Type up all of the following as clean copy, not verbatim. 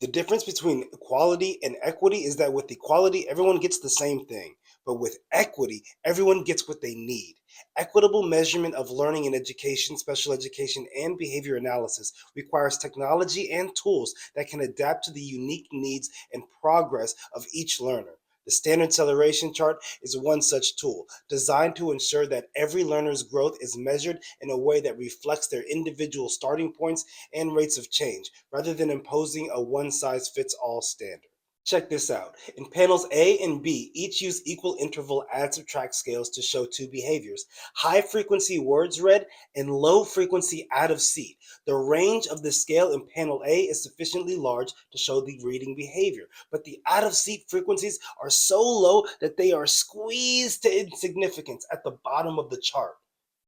The difference between equality and equity is that with equality, everyone gets the same thing. But with equity, everyone gets what they need. Equitable measurement of learning and education, special education, and behavior analysis requires technology and tools that can adapt to the unique needs and progress of each learner. The Standard Celeration Chart is one such tool, designed to ensure that every learner's growth is measured in a way that reflects their individual starting points and rates of change, rather than imposing a one size fits all standard. Check this out. In panels A and B, each use equal interval add subtract scales to show two behaviors: high frequency words read and low frequency out of seat. The range of the scale in panel A is sufficiently large to show the reading behavior, but the out of seat frequencies are so low that they are squeezed to insignificance at the bottom of the chart.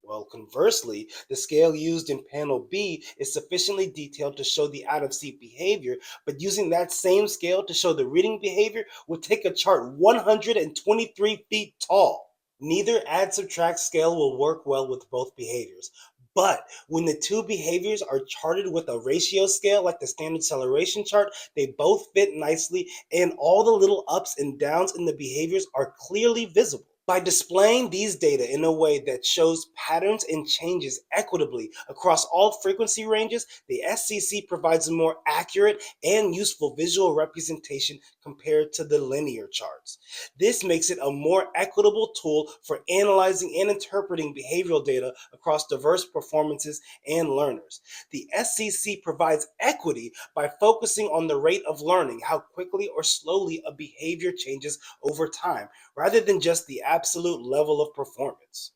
Well, conversely, the scale used in panel B is sufficiently detailed to show the out of seat behavior, but using that same scale to show the reading behavior would take a chart 123 feet tall. Neither add subtract scale will work well with both behaviors. But when the two behaviors are charted with a ratio scale like the Standard Celeration Chart, they both fit nicely and all the little ups and downs in the behaviors are clearly visible. By displaying these data in a way that shows patterns and changes equitably across all frequency ranges, the SCC provides a more accurate and useful visual representation compared to the linear charts. This makes it a more equitable tool for analyzing and interpreting behavioral data across diverse performances and learners. The SCC provides equity by focusing on the rate of learning, how quickly or slowly a behavior changes over time, rather than just the absolute level of performance.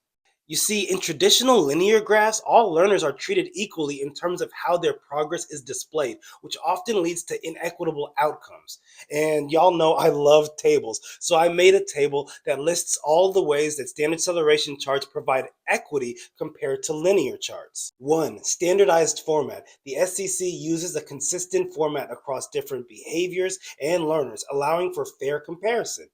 You see, in traditional linear graphs, all learners are treated equally in terms of how their progress is displayed, which often leads to inequitable outcomes. And y'all know I love tables, so I made a table that lists all the ways that standard acceleration charts provide equity compared to linear charts. 1. Standardized format. The SCC uses a consistent format across different behaviors and learners, allowing for fair comparison.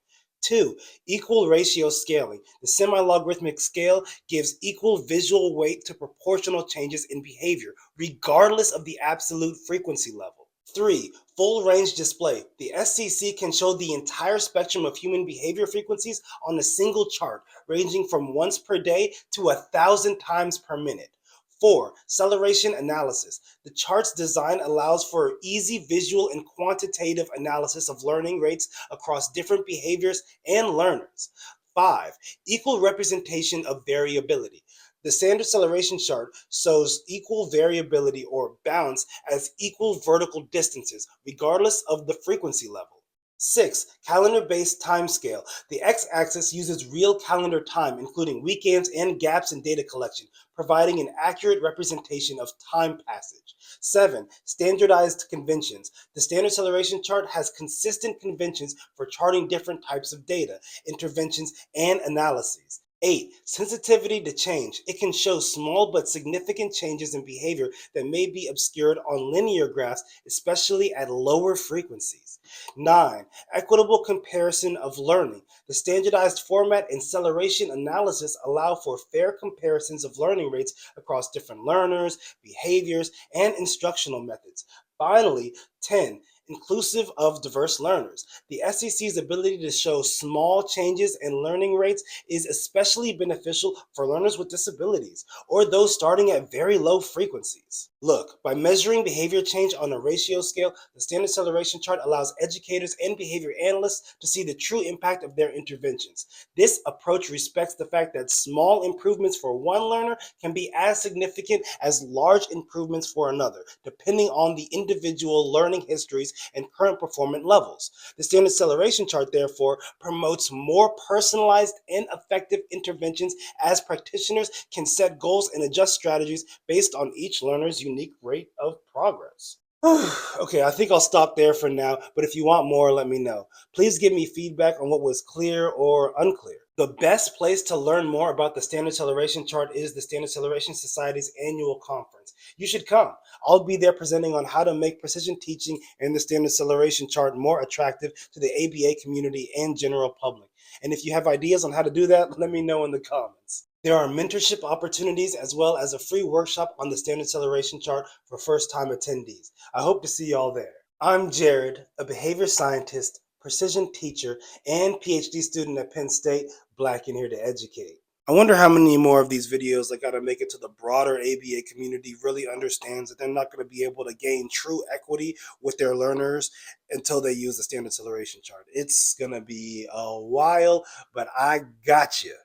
2. Equal ratio scaling. The semi-logarithmic scale gives equal visual weight to proportional changes in behavior, regardless of the absolute frequency level. 3. Full range display. The SCC can show the entire spectrum of human behavior frequencies on a single chart, ranging from once per day to 1,000 times per minute. 4. Acceleration analysis. The chart's design allows for easy visual and quantitative analysis of learning rates across different behaviors and learners. 5. Equal representation of variability. The standard acceleration chart shows equal variability or bounce as equal vertical distances, regardless of the frequency level. 6. Calendar-based timescale. The x-axis uses real calendar time, including weekends and gaps in data collection, providing an accurate representation of time passage. 7. Standardized conventions. The standard acceleration chart has consistent conventions for charting different types of data, interventions, and analyses. 8. Sensitivity to change. It can show small but significant changes in behavior that may be obscured on linear graphs, especially at lower frequencies. 9. Equitable comparison of learning. The standardized format and acceleration analysis allow for fair comparisons of learning rates across different learners, behaviors, and instructional methods. Finally, 10. Inclusive of diverse learners. The SEC's ability to show small changes in learning rates is especially beneficial for learners with disabilities or those starting at very low frequencies. Look, by measuring behavior change on a ratio scale, the standard acceleration chart allows educators and behavior analysts to see the true impact of their interventions. This approach respects the fact that small improvements for one learner can be as significant as large improvements for another, depending on the individual learning histories and current performance levels. The standard acceleration chart, therefore, promotes more personalized and effective interventions as practitioners can set goals and adjust strategies based on each learner's unique rate of progress. Okay, I think I'll stop there for now, but if you want more, let me know. Please give me feedback on what was clear or unclear. The best place to learn more about the Standard Celeration Chart is the Standard Celeration Society's annual conference. You should come. I'll be there presenting on how to make precision teaching and the Standard Celeration Chart more attractive to the ABA community and general public. And if you have ideas on how to do that, let me know in the comments. There are mentorship opportunities as well as a free workshop on the Standard Celeration Chart for first-time attendees. I hope to see y'all there. I'm Jared, a behavior scientist, precision teacher, and PhD student at Penn State, Black and here to educate. I wonder how many more of these videos I gotta make it to the broader ABA community really understands that they're not gonna be able to gain true equity with their learners until they use the Standard Celeration Chart. It's gonna be a while, but I got you.